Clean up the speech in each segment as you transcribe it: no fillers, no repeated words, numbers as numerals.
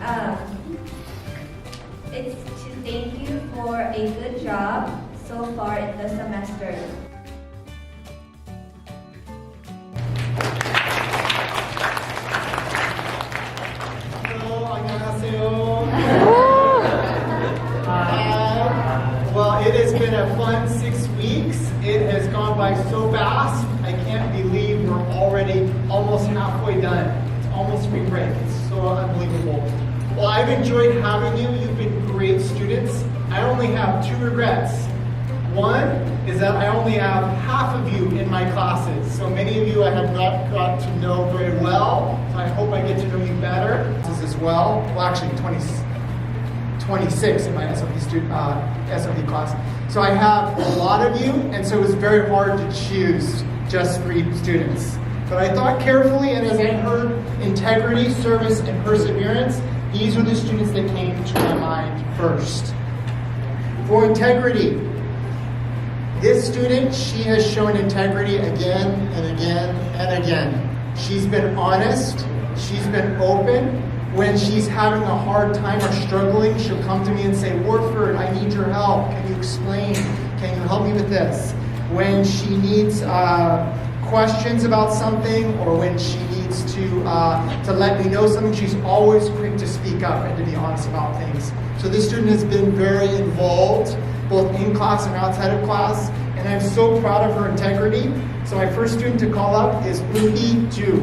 Um, it's to thank you for a good job so far in the semester. Hello, 안녕하세요. Well, it has been a fun 6 weeks. It has gone by so fast. I can't believe we're already almost halfway done. It's almost spring break. It's so unbelievable. Well, I've enjoyed having you. You've been great students. I only have 2 regrets. One is that I only have half of you in my classes. So many of you I have not got to know very well. So I hope I get to know you better as well. Well, actually 26 in my SLP class. So I have a lot of you, and so it was very hard to choose just 3 students. But I thought carefully, and as I heard integrity, service, and perseverance, these are the students that came to my mind first. For integrity, this student, she has shown integrity again and again and again. She's been honest, she's been open. When she's having a hard time or struggling, she'll come to me and say, Warford, I need your help. Can you explain? Can you help me with this? When she needs questions about something, or when she needs to let me know something, she's always quick to speak up and to be honest about things. So this student has been very involved, both in class and outside of class, and I'm so proud of her integrity. So my first student to call up is Uhi Ju.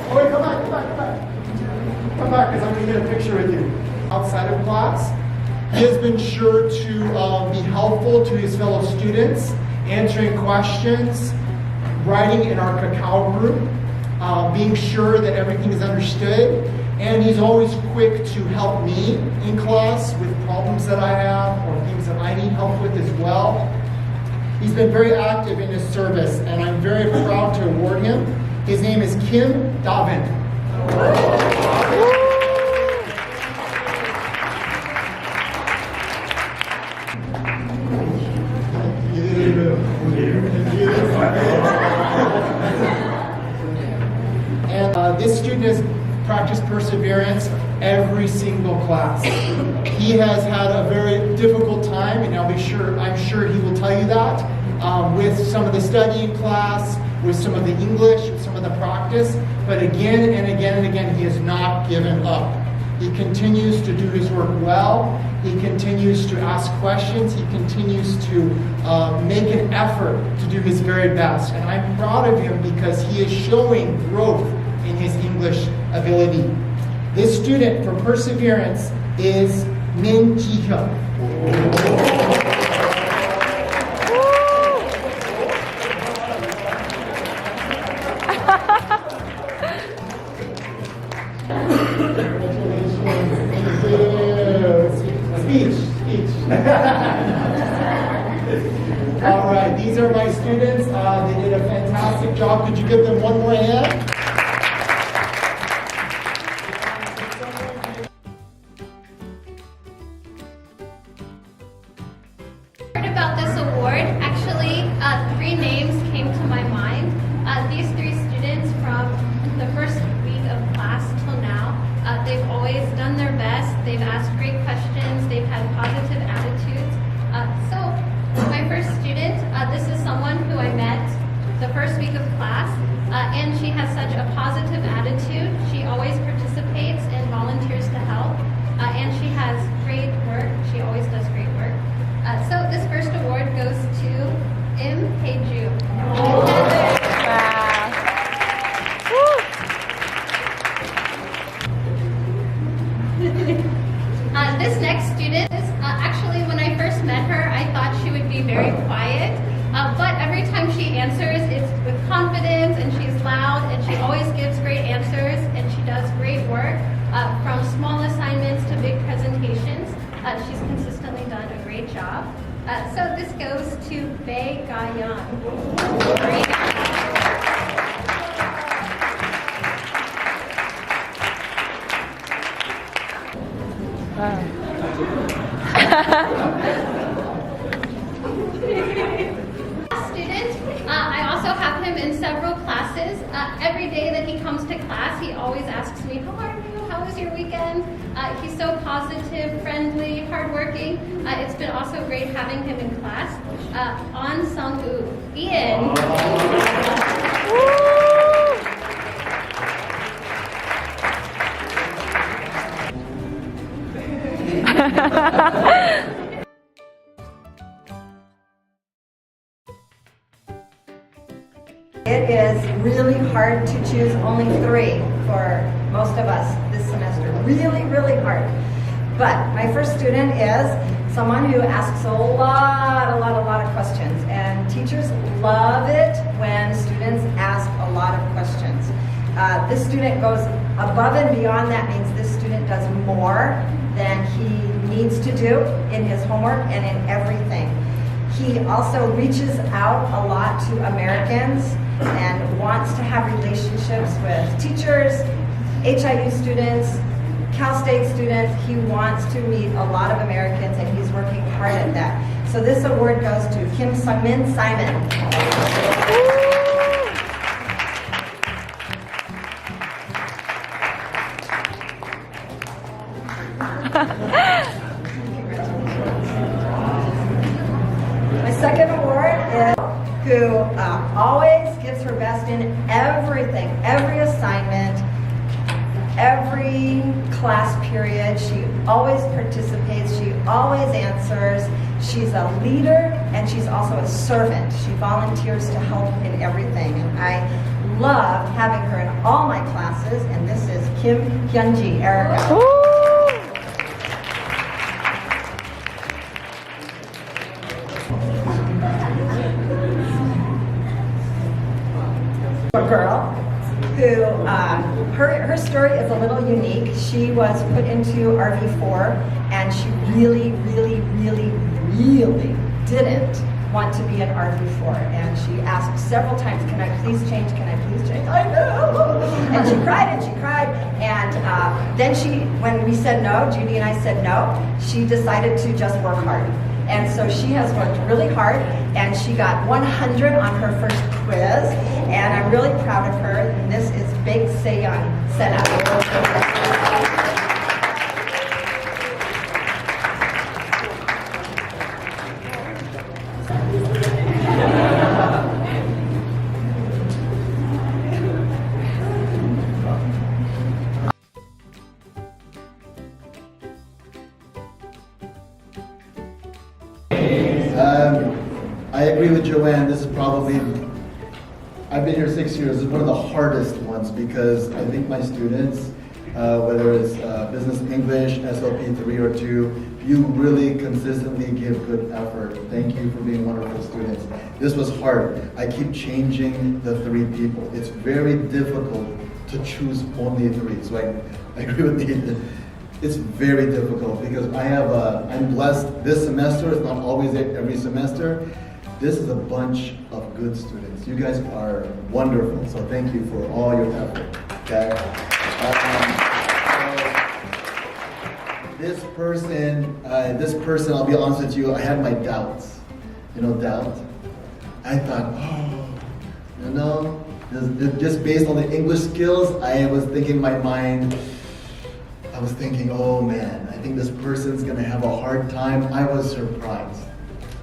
Oh, wait, come back. Come back, because I'm going to get a picture with you. Outside of class, he has been sure to be helpful to his fellow students, answering questions, writing in our cacao group, being sure that everything is understood, and he's always quick to help me in class with problems that I have or things that I need help with as well. He's been very active in his service, and I'm very proud to award him. His name is Kim Davin. And this student has practiced perseverance every single class. He has had a very difficult time, and I'm sure he will tell you that, with some of the studying class, with some of the English, with some of the practice, but again and again and again, he has not given up. He continues to do his work well. He continues to ask questions. He continues to make an effort to do his very best. And I'm proud of him because he is showing growth in his English ability. This student for perseverance is Min Ji-hyuk. Speech. All right, these are my students. They did a fantastic job. Could you give them one more hand? About this award, actually 3 names came to my mind. These 3 students from the first week of class till now, they've always done their best, they've asked great questions, they've had positive attitudes. So my first student, this is someone who I met the first week of class, and she has such a positive attitude. She always participates and volunteers to help, and she has great work. She always does great work. So this first award goes to Im Hae-ju. This next student is actually, when I first met her, I thought she would be very quiet, but every time she answers, it's with confidence, and she's loud, and she always gives great answers, and she does great work, from small assignments to big presentations. She's consistently done a great job. So this goes to Bae Ga-yeon. Student, I also have him in several classes. Every day that he comes to class, he always asks me, how are you? How was your weekend? He's so positive, friendly, hardworking. It's been also great having him in class. On Sung-woo, Ian. It is really hard to choose only 3 for most of us this semester. Really, really hard. But my first student is someone who asks a lot of questions. And teachers love it when students ask a lot of questions. This student goes above and beyond. That means this student does more than he needs to do in his homework and in everything. He also reaches out a lot to Americans and wants to have relationships with teachers, HIU students, Cal State students. He wants to meet a lot of Americans, and he's working hard at that. So this award goes to Kim Sung-min Simon. My second award is who always gives her best in everything, every assignment, every class period. She always participates, she always answers. She's a leader and she's also a servant. She volunteers to help in everything. And I love having her in all my classes, and this is Kim Hyunji, Erica. A girl who, her story is a little unique. She was put into RV4 and she really didn't want to be in RV4. And she asked several times, can I please change? Can I please change? I know! And she cried and she cried. And then when we said no, Judy and I said no, she decided to just work hard. And so she has worked really hard, and she got 100 on her first quiz, and I'm really proud of her. And this is Big Seyoung Sena. I agree with Joanne. This is probably, I've been here 6 years, this is one of the hardest ones because I think my students, whether it's business English, SLP 3 or 2, you really consistently give good effort. Thank you for being wonderful students. This was hard. I keep changing the 3 people. It's very difficult to choose only 3. So I agree with Ethan. It's very difficult because I'm blessed this semester. It's not always every semester. This is a bunch of good students. You guys are wonderful. So thank you for all your effort. Okay. This person, I'll be honest with you, I had my doubts. You know, doubt. I thought, just based on the English skills, I was thinking in my mind, oh man, I think this person's gonna have a hard time. I was surprised.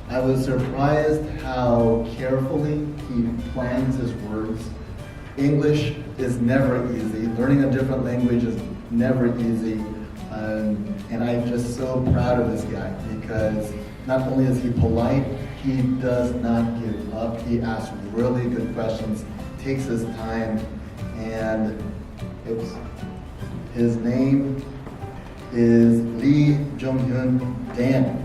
I was surprised how carefully he plans his words. English is never easy. Learning a different language is never easy. And I'm just so proud of this guy because not only is he polite, he does not give up. He asks really good questions, takes his time, and his name is Lee Jung-hyun Dan.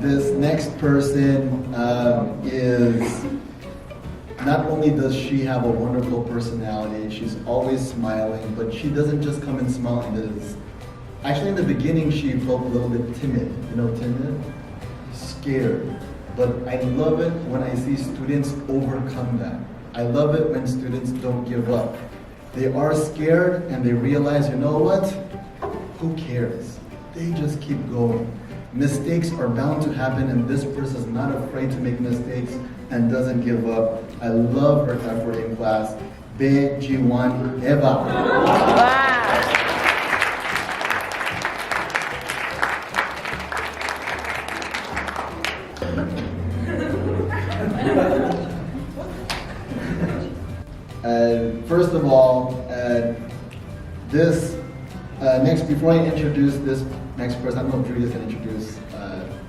This next person is, not only does she have a wonderful personality, she's always smiling, but she doesn't just come and smile and actually in the beginning she felt a little bit timid, timid? scared. But I love it when I see students overcome that. I love it when students don't give up. They are scared and they realize, you know what? Who cares? They just keep going. Mistakes are bound to happen, and this person is not afraid to make mistakes and doesn't give up. I love her effort in class. Be Jiwan Eva. First of all, before I introduce this next person, I don't know if Julia's going to introduce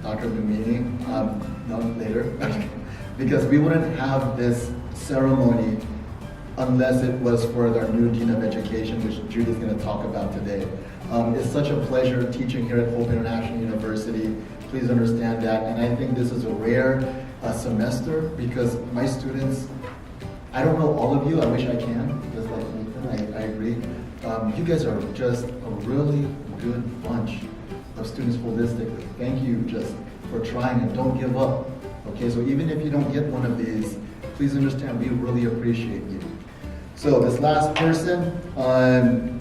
Dr. Dumini, no, later, because we wouldn't have this ceremony unless it was for our new Dean of Education, which Julia's going to talk about today. It's such a pleasure teaching here at Hope International University. Please understand that, and I think this is a rare semester because my students, I don't know all of you, I wish I can, just like Nathan, I agree. You guys are just a really good bunch of students holistically. Thank you just for trying and don't give up. Okay, so even if you don't get one of these, please understand we really appreciate you. So this last person, man,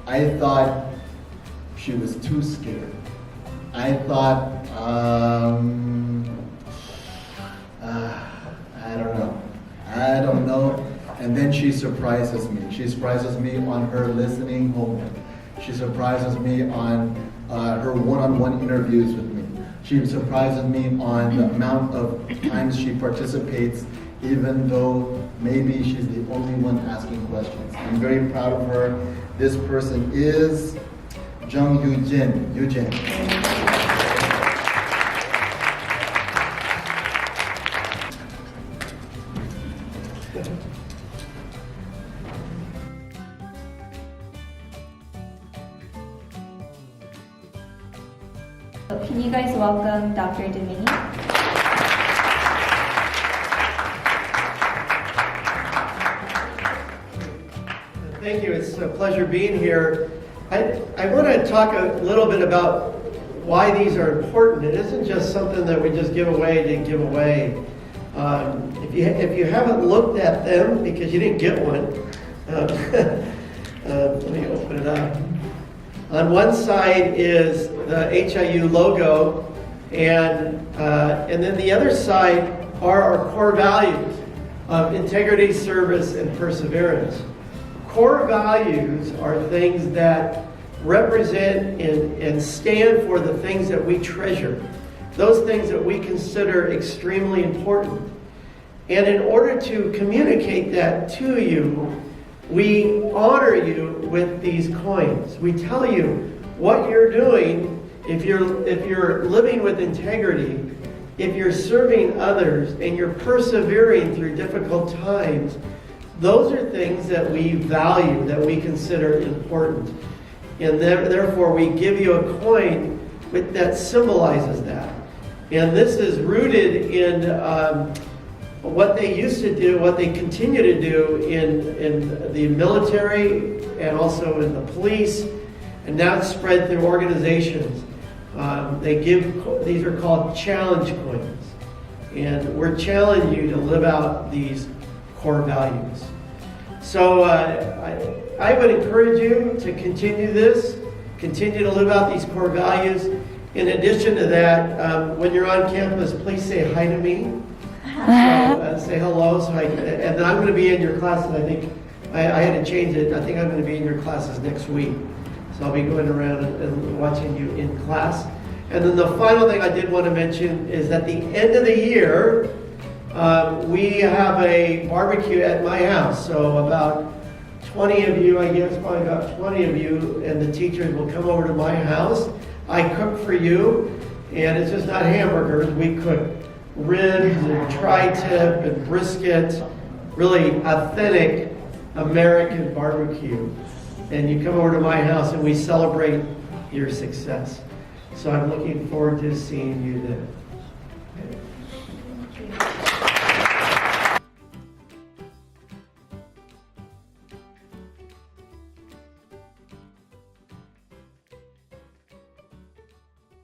I thought she was too scared. I thought, I don't know. And then she surprises me. She surprises me on her listening homework. She surprises me on her one-on-one interviews with me. She surprises me on the amount of times she participates, even though maybe she's the only one asking questions. I'm very proud of her. This person is Jung Yoo-jin. Can you guys welcome Dr. Dumini? Thank you. It's a pleasure being here. I want to talk a little bit about why these are important. It isn't just something that we just give away to give away. If you haven't looked at them because you didn't get one, let me open it up. On one side is the HIU logo, and then the other side are our core values of integrity, service, and perseverance. Core values are things that represent and stand for the things that we treasure, those things that we consider extremely important. And in order to communicate that to you, we honor you with these coins. We tell you what you're doing if you're living with integrity, if you're serving others, and you're persevering through difficult times. Those are things that we value, that we consider important. And therefore, we give you a coin that symbolizes that. And this is rooted in what they used to do, what they continue to do in the military and also in the police, and now it's spread through organizations. These are called challenge coins. And we're challenging you to live out these core values. So I would encourage you to continue to live out these core values. In addition to that, when you're on campus, please say hi to me. So, say hello. And then I'm going to be in your classes. I think I had to change it. I think I'm going to be in your classes next week. So I'll be going around and watching you in class. And then the final thing I did want to mention is at the end of the year, we have a barbecue at my house. So about 20 of you, I guess, probably about 20 of you and the teachers will come over to my house. I cook for you, and it's just not hamburgers. We cook ribs and tri-tip and brisket, really authentic American barbecue. And you come over to my house and we celebrate your success. So I'm looking forward to seeing you then. Okay.